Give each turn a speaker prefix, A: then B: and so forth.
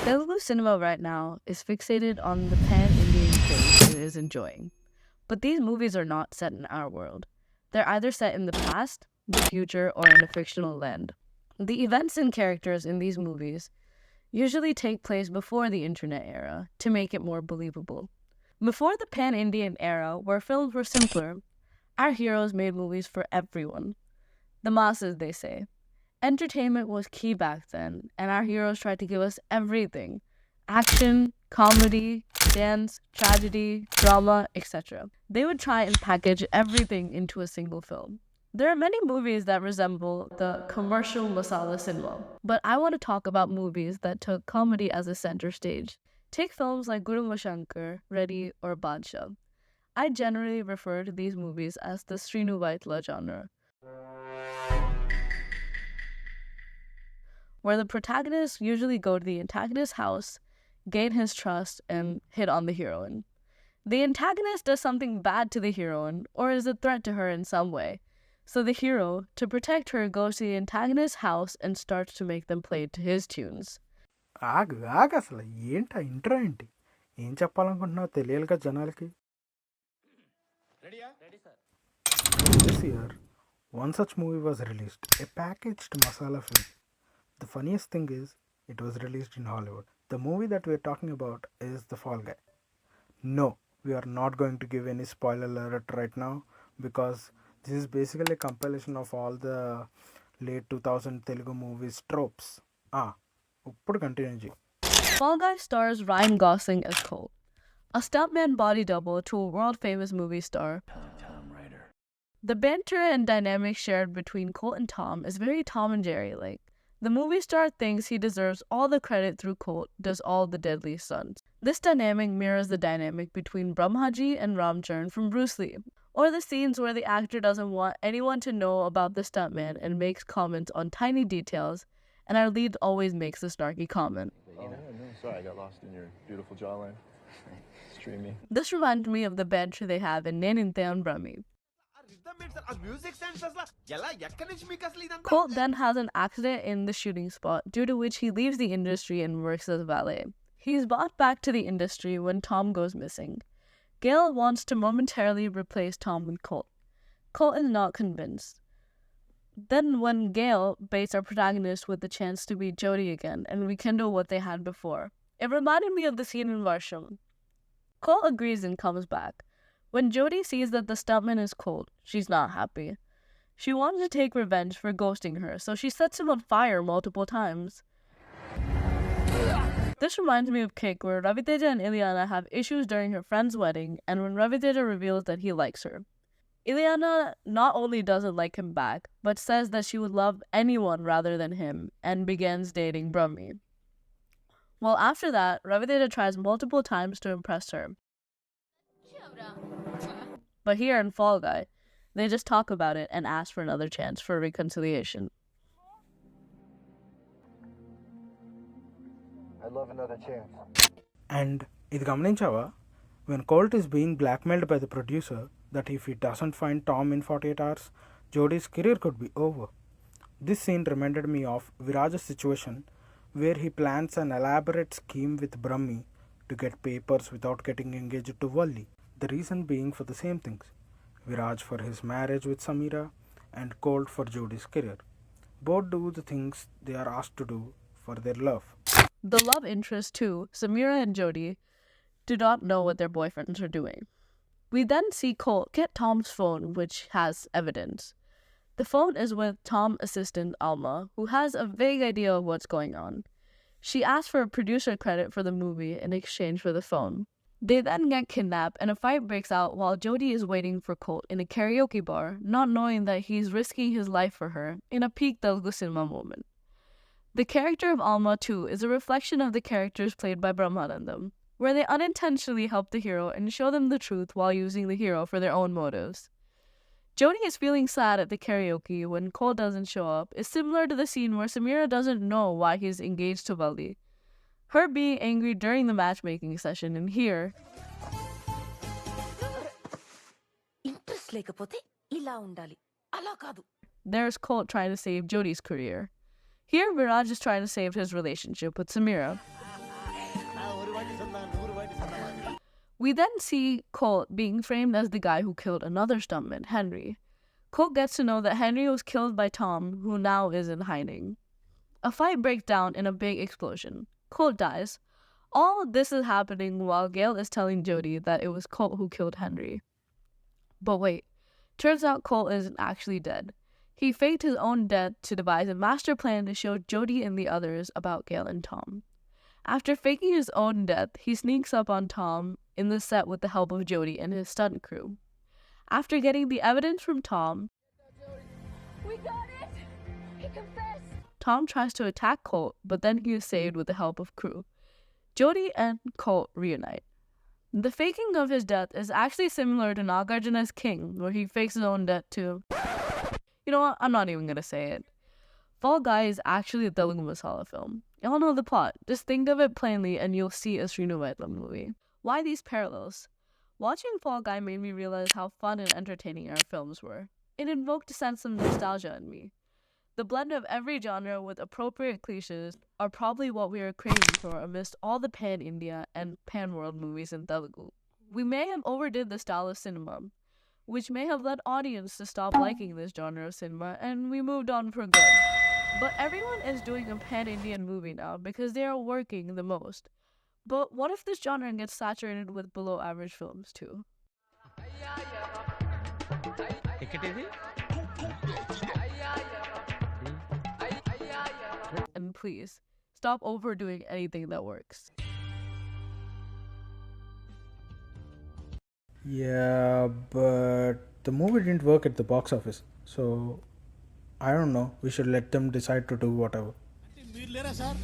A: Telugu cinema right now is fixated on the pan-Indian craze it is enjoying. But these movies are not set in our world. They're either set in the past, the future, or in a fictional land. The events and characters in these movies usually take place before the internet era to make it more believable. Before the pan-Indian era, where films were simpler, our heroes made movies for everyone. The masses, they say. Entertainment was key back then, and our heroes tried to give us everything: action, comedy, dance, tragedy, drama, etc. They would try and package everything into a single film. There are many movies that resemble the commercial masala cinema, but I want to talk about movies that took comedy as a center stage. Take films like Guru Shankar, Reddy, or Badshah. I generally refer to these movies as the Srinu Vaitla genre, where the protagonists usually go to the antagonist's house, gain his trust, and hit on the heroine. The antagonist does something bad to the heroine or is a threat to her in some way, so the hero, to protect her, goes to the antagonist's house and starts to make them play to his tunes.
B: ఆగు ఆగు అసలు ఏంటి intro ఏంటి? ఏం చెప్పాలనుకుంటున్నావు తెలియాలిగా జనాలకి. This year, one such movie was released, a packaged masala film. The funniest thing is, it was released in Hollywood. The movie that we're talking about is The Fall Guy. No, we are not going to give any spoiler alert right now because this is basically a compilation of all the late 2000 Telugu movies tropes. ఇప్పుడు continue చేయి.
A: Fall Guy stars Ryan Gosling as Colt, a stuntman body double to a world-famous movie star. The banter and dynamic shared between Colt and Tom is very Tom and Jerry-like. The movie star thinks he deserves all the credit through Colt does all the deadly stunts. This dynamic mirrors the dynamic between Brahmaji and Ramcharan from Bruce Lee, or the scenes where the actor doesn't want anyone to know about the stuntman and makes comments on tiny details, and our lead always makes a snarky comment.
C: Oh, no, sorry, I got lost in your beautiful jawline. It's dreamy.
A: This reminds me of the banter they have in Nithin Yella. Colt then has an accident in the shooting spot, due to which he leaves the industry and works as valet. He's brought back to the industry when Tom goes missing. Gail wants to momentarily replace Tom with Colt. Colt is not convinced. Then when Gail baits our protagonist with the chance to be Jody again and rekindle what they had before, it reminded me of the scene in Varsham. Colt agrees and comes back. When Jody sees that the stuntman is Colt, she's not happy. She wants to take revenge for ghosting her, so she sets him on fire multiple times. This reminds me of Kick, where Raviteja and Ileana have issues during her friend's wedding, and when Raviteja reveals that he likes her. Ileana not only doesn't like him back, but says that she would love anyone rather than him, and begins dating Brahmi. Well, after that, Raviteja tries multiple times to impress her. But here in Fall Guy, they just talk about it and ask for another chance for reconciliation.
C: I'd love another chance.
B: And ఇది గమనించావా? When Colt is being blackmailed by the producer that if he doesn't find Tom in 48 hours, Jody's career could be over. This scene reminded me of Viraj's situation where he plans an elaborate scheme with Brahmi to get papers without getting engaged to Valli. The reason being for the same things: Viraj for his marriage with Samira and Colt for Jody's career. Both do the things they are asked to do for their love.
A: The love interest too, Samira and Jody, do not know what their boyfriends are doing. We then see Colt get Tom's phone, which has evidence. The phone is with Tom's assistant Alma, who has a vague idea of what's going on. She asks for a producer credit for the movie in exchange for the phone. They then get kidnapped and a fight breaks out while Jody is waiting for Colt in a karaoke bar, not knowing that he's risking his life for her in a peak Telugu cinema moment. The character of Alma too is a reflection of the characters played by Brahmanandam, where they unintentionally help the hero and show them the truth while using the hero for their own motives. Jody is feeling sad at the karaoke when Colt doesn't show up is similar to the scene where Samira doesn't know why he's engaged to Valli. Her being angry during the matchmaking session, and here there's Colt trying to save Jody's career. Here Viraj is trying to save his relationship with Samira. We then see Colt being framed as the guy who killed another stuntman, Henry. Colt gets to know that Henry was killed by Tom, who now is in hiding. A fight breaks down in a big explosion. Colt dies. All this is happening while Gail is telling Jody that it was Colt who killed Henry. But wait, turns out Colt isn't actually dead. He faked his own death to devise a master plan to show Jody and the others about Gail and Tom. After faking his own death, he sneaks up on Tom in the set with the help of Jody and his stunt crew. After getting the evidence from Tom,
D: We got it! He confessed!
A: Tom tries to attack Colt, but then he is saved with the help of crew. Jody and Colt reunite. The faking of his death is actually similar to Nagarjuna's King, where he fakes his own death too. You know what? I'm not even gonna say it. Fall Guy is actually a Telugu masala film. Y'all know the plot. Just think of it plainly and you'll see a Srinu Vaidlam movie. Why these parallels? Watching Fall Guy made me realize how fun and entertaining our films were. It invoked a sense of nostalgia in me. The blend of every genre with appropriate cliches are probably what we are craving for amidst all the pan-India and pan-world movies in Telugu. We may have overdid the style of cinema, which may have led audience to stop liking this genre of cinema, and we moved on for good. But everyone is doing a pan-Indian movie now because they are working the most. But what if this genre gets saturated with below-average films too? And please, stop overdoing anything that works.
B: Yeah, but the movie didn't work at the box office. So, I don't know. We should let them decide to do whatever.
E: మీరు లేరా sir